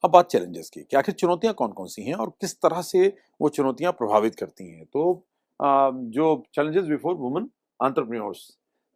अब बात चैलेंजेस की कि आखिर चुनौतियां कौन कौन सी हैं और किस तरह से वो चुनौतियां प्रभावित करती हैं। तो जो चैलेंजेस बिफोर वुमेन एंटरप्रेन्योर्स,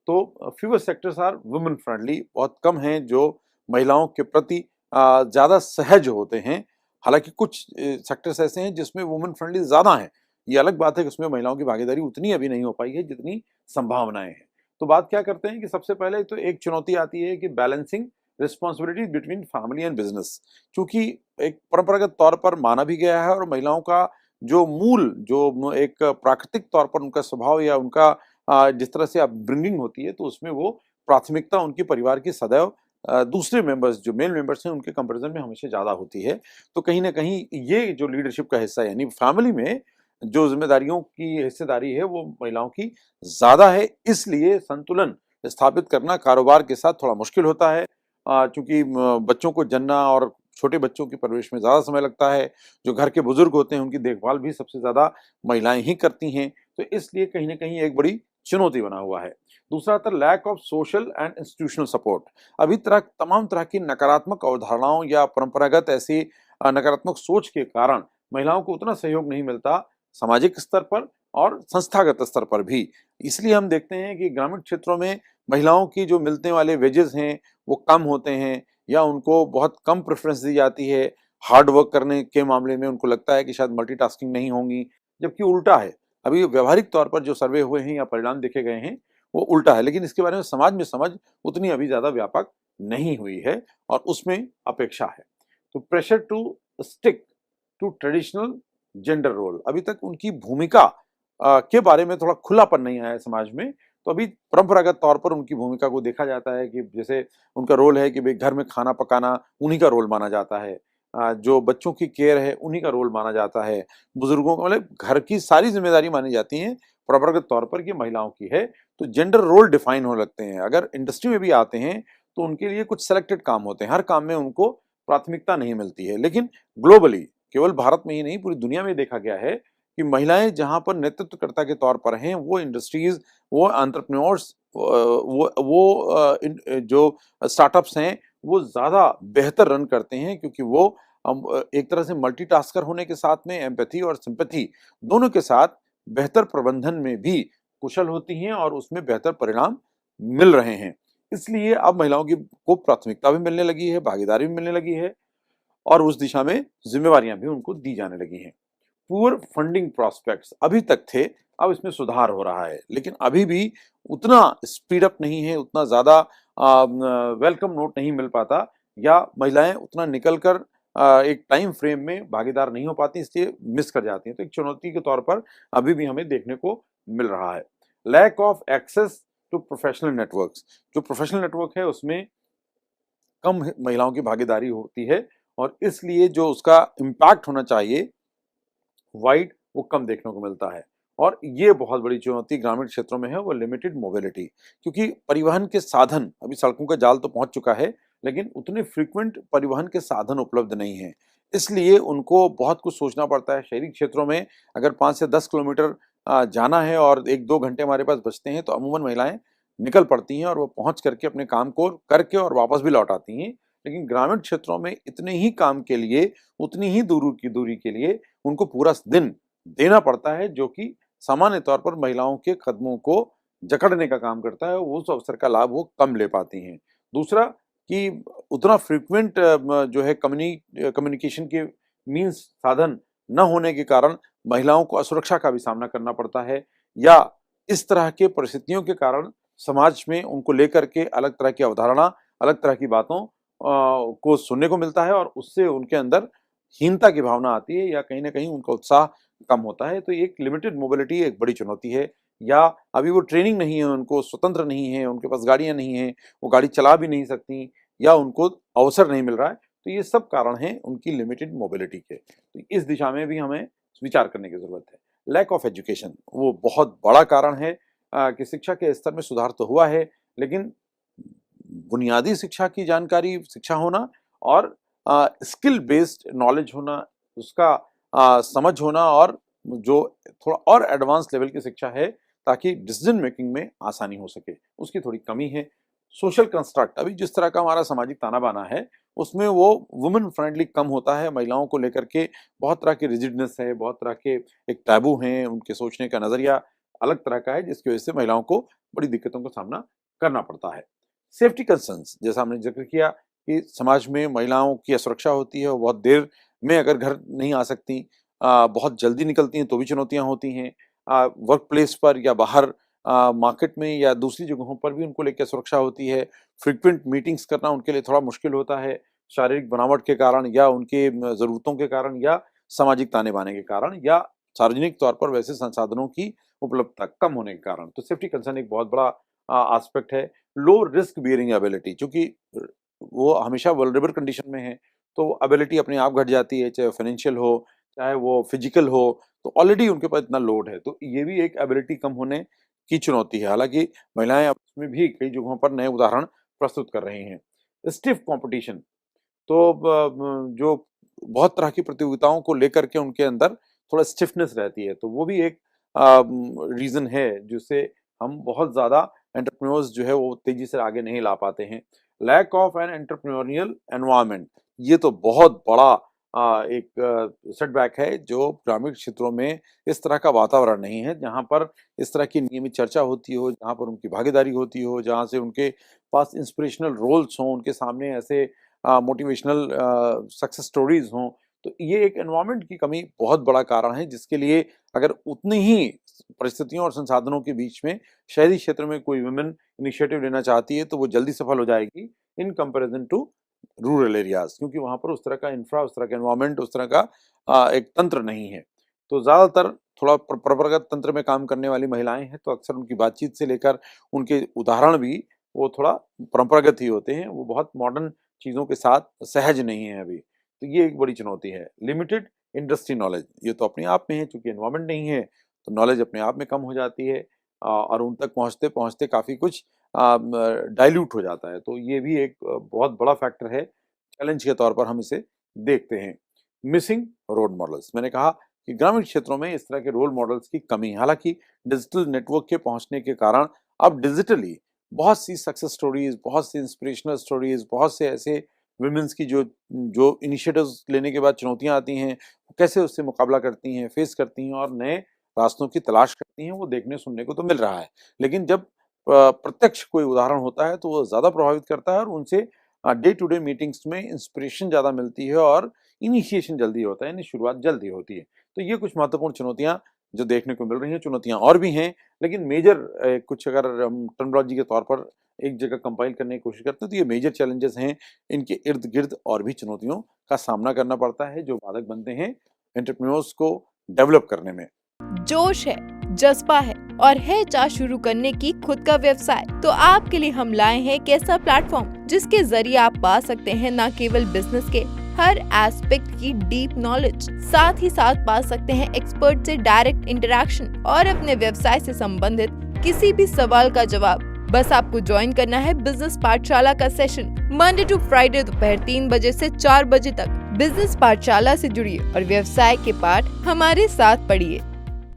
तो fewer sectors are women friendly, बहुत कम हैं जो महिलाओं के प्रति ज़्यादा सहज होते हैं। हालांकि कुछ सेक्टर्स ऐसे हैं जिसमें वुमेन फ्रेंडली ज़्यादा हैं। ये अलग बात है कि उसमें महिलाओं की भागीदारी उतनी अभी नहीं हो पाई है जितनी संभावनाएं हैं। तो बात क्या करते हैं कि सबसे पहले तो एक चुनौती आती है कि balancing responsibility between family and business. क्योंकि एक परंपरागत तौर पर माना भी गया है और महिलाओं का जो मूल जो एक प्राकृतिक तौर पर उनका स्वभाव या उनका जिस तरह से अपब्रिंगिंग होती है, तो उसमें वो प्राथमिकता उनकी परिवार की सदैव दूसरे मेंबर्स जो मेल मेंबर्स हैं उनके कंपैरिजन में हमेशा ज़्यादा होती है। तो कहीं न कहीं ये जो लीडरशिप का हिस्सा है यानी फैमिली में जो ज़िम्मेदारियों की हिस्सेदारी है वो महिलाओं की ज़्यादा है। इसलिए संतुलन स्थापित करना कारोबार के साथ थोड़ा मुश्किल होता है। चूँकि बच्चों को जन्ना और छोटे बच्चों की परवरिश में ज़्यादा समय लगता है। जो घर के बुजुर्ग होते हैं उनकी देखभाल भी सबसे ज़्यादा महिलाएँ ही करती हैं। तो इसलिए कहीं न कहीं एक बड़ी चुनौती बना हुआ है। दूसरा था lack of social and institutional support. अभी तमाम तरह की नकारात्मक अवधारणाओं या परंपरागत ऐसी नकारात्मक सोच के कारण महिलाओं को उतना सहयोग नहीं मिलता सामाजिक स्तर पर और संस्थागत स्तर पर भी। इसलिए हम देखते हैं कि ग्रामीण क्षेत्रों में महिलाओं की जो मिलने वाले वेजेस हैं वो कम होते हैं या उनको बहुत कम प्रेफ़रेंस दी जाती है। हार्ड वर्क करने के मामले में उनको लगता है कि शायद मल्टीटास्किंग नहीं होंगी, जबकि उल्टा है। अभी व्यावहारिक तौर पर जो सर्वे हुए हैं या परिणाम देखे गए हैं, वो उल्टा है। लेकिन इसके बारे में समाज में समझ उतनी अभी ज़्यादा व्यापक नहीं हुई है और उसमें अपेक्षा है। तो pressure to stick to traditional gender role, अभी तक उनकी भूमिका के बारे में थोड़ा खुलापन नहीं आया है समाज में। तो अभी परंपरागत तौर पर उनकी भूमिका को देखा जाता है कि जैसे उनका रोल है कि भाई घर में खाना पकाना उन्हीं का रोल माना जाता है। जो बच्चों की केयर है उन्हीं का रोल माना जाता है। बुजुर्गों का मतलब घर की सारी जिम्मेदारी मानी जाती है परंपरागत तौर पर कि महिलाओं की है। तो जेंडर रोल डिफाइन होने लगते हैं। अगर इंडस्ट्री में भी आते हैं तो उनके लिए कुछ सेलेक्टेड काम होते हैं, हर काम में उनको प्राथमिकता नहीं मिलती है। लेकिन ग्लोबली, केवल भारत में ही नहीं पूरी दुनिया में देखा गया है कि महिलाएं जहां पर नेतृत्वकर्ता के तौर पर हैं वो इंडस्ट्रीज, वो एंटरप्रेन्योर्स, जो स्टार्टअप्स हैं वो ज़्यादा बेहतर रन करते हैं क्योंकि वो एक तरह से मल्टीटास्कर होने के साथ में एम्पैथी और सिंपैथी दोनों के साथ बेहतर प्रबंधन में भी कुशल होती हैं और उसमें बेहतर परिणाम मिल रहे हैं। इसलिए अब महिलाओं की को प्राथमिकता भी मिलने लगी है, भागीदारी भी मिलने लगी है और उस दिशा में जिम्मेवारियां भी उनको दी जाने लगी हैं। पुअर फंडिंग प्रोस्पेक्ट्स अभी तक थे, अब इसमें सुधार हो रहा है, लेकिन अभी भी उतना स्पीड अप नहीं है, उतना ज़्यादा वेलकम नोट नहीं मिल पाता या महिलाएं उतना निकल कर एक टाइम फ्रेम में भागीदार नहीं हो पाती, इसलिए मिस कर जाती हैं। तो एक चुनौती के तौर पर अभी भी हमें देखने को मिल रहा है। Lack of access to professional networks, जो प्रोफेशनल नेटवर्क है उसमें कम महिलाओं की भागीदारी होती है और इसलिए जो उसका इम्पैक्ट होना चाहिए वाइड, वो कम देखने को मिलता है। और ये बहुत बड़ी चुनौती ग्रामीण क्षेत्रों में है, वो लिमिटेड मोबिलिटी। क्योंकि परिवहन के साधन, अभी सड़कों का जाल तो पहुंच चुका है लेकिन उतने फ्रीक्वेंट परिवहन के साधन उपलब्ध नहीं हैं। इसलिए उनको बहुत कुछ सोचना पड़ता है। शहरी क्षेत्रों में अगर 5 से 10 किलोमीटर जाना है और 1-2 घंटे हमारे पास बचते हैं तो अमूमन महिलाएं निकल पड़ती हैं और वो पहुंच करके अपने काम को करके और वापस भी लौट आती हैं। लेकिन ग्रामीण क्षेत्रों में इतने ही काम के लिए, उतनी ही दूरी के लिए उनको पूरा दिन देना पड़ता है, जो कि सामान्य तौर पर महिलाओं के कदमों को जकड़ने का काम करता है। उस अवसर का लाभ वो कम ले पाती हैं। दूसरा कि उतना फ्रीक्वेंट जो है कम्युनिकेशन के मीन्स साधन न होने के कारण महिलाओं को असुरक्षा का भी सामना करना पड़ता है या इस तरह के परिस्थितियों के कारण समाज में उनको लेकर के अलग तरह की अवधारणा, अलग तरह की बातों को सुनने को मिलता है और उससे उनके अंदर हीनता की भावना आती है या कहीं न कहीं उनका उत्साह कम होता है। तो एक लिमिटेड मोबिलिटी एक बड़ी चुनौती है या अभी वो ट्रेनिंग नहीं है, उनको स्वतंत्र नहीं है, उनके पास गाड़ियाँ नहीं हैं, वो गाड़ी चला भी नहीं सकती या उनको अवसर नहीं मिल रहा है। तो ये सब कारण हैं उनकी लिमिटेड मोबिलिटी के। तो इस दिशा में भी हमें विचार करने की ज़रूरत है। लैक ऑफ एजुकेशन वो बहुत बड़ा कारण है कि शिक्षा के स्तर में सुधार तो हुआ है, लेकिन बुनियादी शिक्षा की जानकारी, शिक्षा होना और स्किल बेस्ड नॉलेज होना, उसका समझ होना और जो थोड़ा और एडवांस लेवल की शिक्षा है ताकि डिसीजन मेकिंग में आसानी हो सके, उसकी थोड़ी कमी है। सोशल कंस्ट्रक्ट, अभी जिस तरह का हमारा सामाजिक ताना-बाना है, उसमें वो वुमेन फ्रेंडली कम होता है। महिलाओं को लेकर के बहुत तरह की रिजिडनेस है, बहुत तरह के एक टैबू हैं, उनके सोचने का नज़रिया अलग तरह का है, जिसकी वजह से महिलाओं को बड़ी दिक्कतों का सामना करना पड़ता है। सेफ्टी कंसर्न्स, जैसा हमने ज़िक्र किया कि समाज में महिलाओं की असुरक्षा होती है, वो बहुत देर में अगर घर नहीं आ सकती, बहुत जल्दी निकलती हैं तो भी चुनौतियाँ होती हैं। वर्क प्लेस पर या बाहर मार्केट में या दूसरी जगहों पर भी उनको लेके सुरक्षा होती है। फ्रीक्वेंट मीटिंग्स करना उनके लिए थोड़ा मुश्किल होता है, शारीरिक बनावट के कारण या उनके ज़रूरतों के कारण या सामाजिक ताने-बाने के कारण या सार्वजनिक तौर पर वैसे संसाधनों की उपलब्धता कम होने के कारण। तो सेफ्टी कंसर्न एक बहुत बड़ा एस्पेक्ट है। लो रिस्क बियरिंग एबिलिटी, चूँकि वो हमेशा वल्नरेबल कंडीशन में है, तो एबिलिटी अपने आप घट जाती है, चाहे फाइनेंशियल हो, चाहे वो फिजिकल हो, तो ऑलरेडी उनके पास इतना लोड है। तो ये भी एक एबिलिटी कम होने की चुनौती है। हालाँकि महिलाएँ अब उसमें भी कई जगहों पर नए उदाहरण प्रस्तुत कर रही हैं। स्टिफ कॉम्पिटिशन, तो जो बहुत तरह की प्रतियोगिताओं को लेकर के उनके अंदर थोड़ा स्टिफनेस रहती है, तो वो भी एक रीज़न है जिससे हम बहुत ज़्यादा एंटरप्रेन्योर्स जो है वो तेज़ी से आगे नहीं ला पाते हैं। Lack of an entrepreneurial environment, ये तो बहुत बड़ा एक सेटबैक है, जो ग्रामीण क्षेत्रों में इस तरह का वातावरण नहीं है, जहाँ पर इस तरह की नियमित चर्चा होती हो, जहाँ पर उनकी भागीदारी होती हो, जहाँ से उनके पास इंस्पिरेशनल रोल्स हों, उनके सामने ऐसे मोटिवेशनल सक्सेस स्टोरीज़ हों। तो ये एक एनवायरनमेंट की कमी बहुत बड़ा कारण है, जिसके लिए अगर उतनी ही परिस्थितियों और संसाधनों के बीच में शहरी क्षेत्र में कोई वुमेन इनिशिएटिव लेना चाहती है, तो वो जल्दी सफल हो जाएगी in comparison to rural areas, क्योंकि वहाँ पर उस तरह का इंफ्रा, उस तरह का एनवायरनमेंट, उस तरह का एक तंत्र नहीं है। तो ज़्यादातर थोड़ा परंपरागत तंत्र में काम करने वाली महिलाएँ हैं, तो अक्सर उनकी बातचीत से लेकर उनके उदाहरण भी वो थोड़ा परंपरागत ही होते हैं, वो बहुत मॉडर्न चीज़ों के साथ सहज नहीं है अभी। तो ये एक बड़ी चुनौती है। लिमिटेड इंडस्ट्री नॉलेज, ये तो अपने आप में है, चूँकि एनवायरनमेंट नहीं है, तो नॉलेज अपने आप में कम हो जाती है, और उन तक पहुँचते-पहुँचते काफ़ी कुछ डाइल्यूट हो जाता है। तो ये भी एक बहुत बड़ा फैक्टर है, चैलेंज के तौर पर हम इसे देखते हैं। मिसिंग रोल मॉडल्स, मैंने कहा कि ग्रामीण क्षेत्रों में इस तरह के रोल मॉडल्स की कमी है। हालाँकि डिजिटल नेटवर्क के पहुँचने के कारण अब डिजिटली बहुत सी सक्सेस स्टोरीज़, बहुत सी इंस्पिरेशनल स्टोरीज़, बहुत से ऐसे वुमेन्स की जो जो इनिशिएटिव्स लेने के बाद चुनौतियाँ आती हैं, कैसे उससे मुकाबला करती हैं, फेस करती हैं और नए रास्तों की तलाश करती हैं, वो देखने सुनने को तो मिल रहा है। लेकिन जब प्रत्यक्ष कोई उदाहरण होता है, तो वो ज़्यादा प्रभावित करता है और उनसे डे टू डे मीटिंग्स में इंस्पिरेशन ज़्यादा मिलती है और इनिशिएशन जल्दी होता है, यानी शुरुआत जल्दी होती है। तो ये कुछ महत्वपूर्ण चुनौतियाँ जो देखने को मिल रही हैं, चुनौतियाँ और भी हैं, लेकिन मेजर कुछ अगर हम टर्मिनोलॉजी के तौर पर एक जगह कंपाइल करने की कोशिश करते हैं, तो ये मेजर चैलेंजेस हैं। इनके इर्द-गिर्द और भी चुनौतियों का सामना करना पड़ता है, जो बाधक बनते हैं एंटरप्रेन्योर्स को डेवलप करने में। जोश है, जज्बा है और है चाह शुरू करने की खुद का व्यवसाय, तो आपके लिए हम लाए हैं एक ऐसा प्लेटफॉर्म जिसके जरिए आप पा सकते हैं न केवल बिजनेस के हर एस्पेक्ट की डीप नॉलेज, साथ ही साथ पा सकते हैं एक्सपर्ट से डायरेक्ट इंटरेक्शन और अपने व्यवसाय से संबंधित किसी भी सवाल का जवाब। बस आपको ज्वाइन करना है बिजनेस पाठशाला का सेशन मंडे टू फ्राइडे दोपहर 3 बजे से 4 बजे तक। बिजनेस पाठशाला से जुड़िए और व्यवसाय के पाठ हमारे साथ पढ़िए।